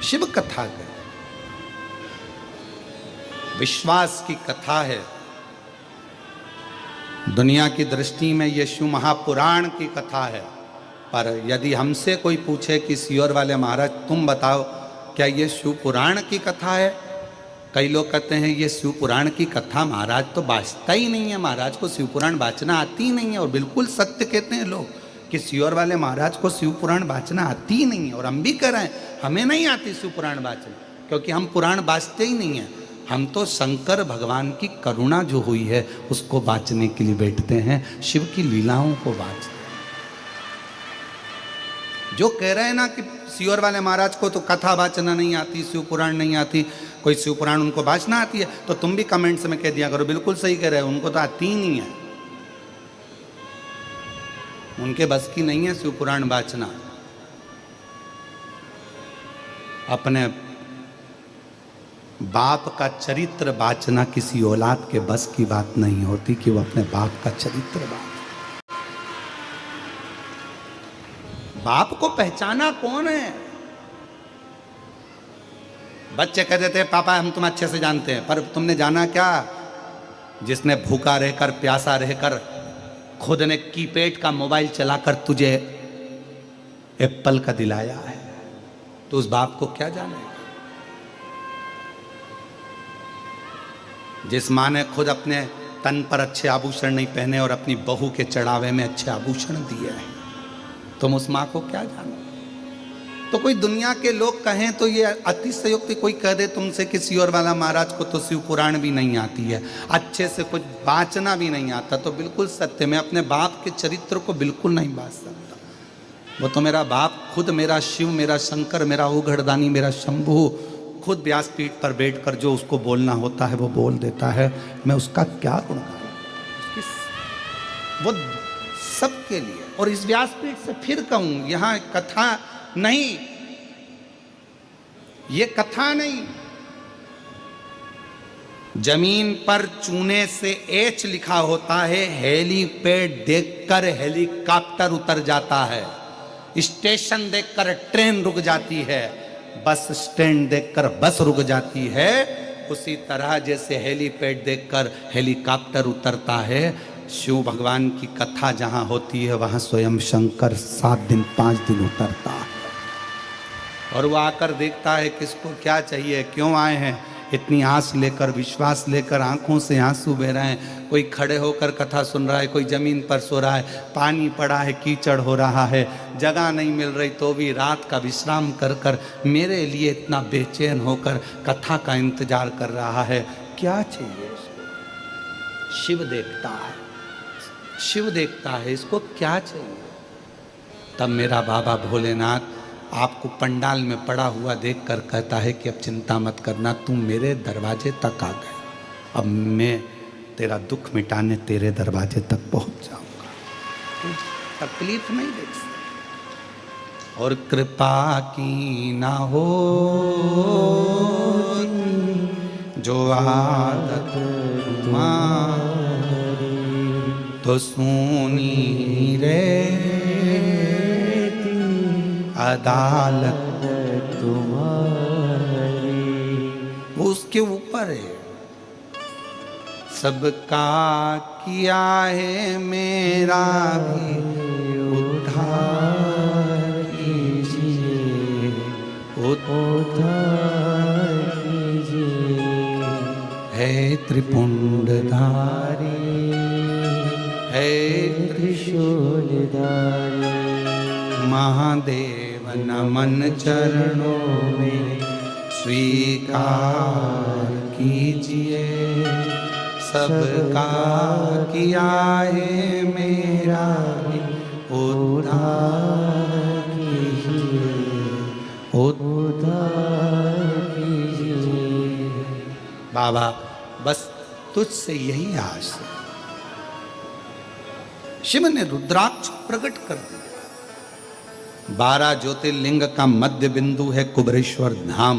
शिव कथा का विश्वास की कथा है। दुनिया की दृष्टि में यह शिव महापुराण की कथा है। पर यदि हमसे कोई पूछे कि सियोर वाले महाराज तुम बताओ क्या ये शिव पुराण की कथा है, कई लोग कहते हैं ये शिव पुराण की कथा महाराज तो बाँचता ही नहीं है, महाराज को शिव पुराण बाँचना आती ही नहीं है। और बिल्कुल सत्य कहते हैं लोग कि सियोर वाले महाराज को शिव पुराण बाँचना आती ही नहीं है। और हम भी कह रहे हैं हमें नहीं आती शिव पुराण बाँचना, क्योंकि हम पुराण बाँचते ही नहीं हैं। हम तो शंकर भगवान की करुणा जो हुई है उसको बाँचने के लिए बैठते हैं, शिव की लीलाओं को बाँचते हैं। जो कह रहे हैं ना कि सियोर वाले महाराज को तो कथा बाँचना नहीं आती, शिव पुराण नहीं आती, कोई शिव पुराण उनको बाँचना आती है, तो तुम भी कमेंट्स में कह दिया करो बिल्कुल सही कह रहे हो, उनको तो आती ही नहीं है, उनके बस की नहीं है शिव पुराण बाँचना। अपने बाप का चरित्र बाँचना किसी औलाद के बस की बात नहीं होती कि वो अपने बाप का चरित्र बाँचे। बाप को पहचाना कौन है? बच्चे कह देते हैं पापा हम तुम अच्छे से जानते हैं, पर तुमने जाना क्या? जिसने भूखा रहकर प्यासा रहकर खुद ने कीपैड का मोबाइल चलाकर तुझे एप्पल का दिलाया है, तो उस बाप को क्या जाने? जिस माँ ने खुद अपने तन पर अच्छे आभूषण नहीं पहने और अपनी बहू के चढ़ावे में अच्छे आभूषण दिए हैं, तुम उस माँ को क्या जानो? तो कोई दुनिया के लोग कहें तो ये अतिशयोक्ति, कोई कह दे तुमसे कि सियोर वाला महाराज को तो शिव पुराण भी नहीं आती है, अच्छे से कुछ बाँचना भी नहीं आता, तो बिल्कुल सत्य। मैं अपने बाप के चरित्र को बिल्कुल नहीं बाँच सकता। वो तो मेरा बाप खुद, मेरा शिव, मेरा शंकर, मेरा उघड़दानी, मेरा शंभू, खुद व्यासपीठ पर बैठकर जो उसको बोलना होता है वो बोल देता है। मैं उसका क्या गुण करूं? वो सबके लिए। और इस व्यासपीठ से फिर कहूं, यहां कथा नहीं, ये कथा नहीं। जमीन पर चूने से एच लिखा होता है, हेलीपैड देखकर हेलीकॉप्टर उतर जाता है, स्टेशन देखकर ट्रेन रुक जाती है, बस स्टैंड देखकर बस रुक जाती है। उसी तरह जैसे हेलीपैड देखकर हेलीकॉप्टर उतरता है, शिव भगवान की कथा जहाँ होती है वहाँ स्वयं शंकर 7 दिन 5 दिन उतरता है। और वो आकर देखता है किसको क्या चाहिए, क्यों आए हैं, इतनी आस लेकर, विश्वास लेकर, आंखों से आंसू बह रहे हैं। कोई खड़े होकर कथा सुन रहा है, कोई जमीन पर सो रहा है, पानी पड़ा है, कीचड़ हो रहा है, जगह नहीं मिल रही तो भी रात का विश्राम कर कर मेरे लिए इतना बेचैन होकर कथा का इंतजार कर रहा है। क्या चाहिए इसको? शिव देखता है, शिव देखता है, इसको क्या चाहिए? तब मेरा बाबा भोलेनाथ आपको पंडाल में पड़ा हुआ देखकर कहता है कि अब चिंता मत करना, तुम मेरे दरवाजे तक आ गए, अब मैं तेरा दुख मिटाने तेरे दरवाजे तक पहुंच जाऊंगा, तुझे तकलीफ नहीं देख सकता। और कृपा की ना हो जो आदत तो सुनी रे अदालत तुम्हारी, वो उसके ऊपर है। सबका किया है मेरा भी उद्धार कीजिए, उद्धार कीजिए, है त्रिपुंडधारी, है त्रिशूलधारी, महादेव नमन चरणों में स्वीकार कीजिए, सबका किया है मेरा भी उद्धार कीजिए, उद्धार कीजिए। बाबा बस तुझसे यही आस है। शिव ने रुद्राक्ष प्रकट कर दिया। 12 ज्योतिर्लिंग का मध्य बिंदु है कुबेरेश्वर धाम।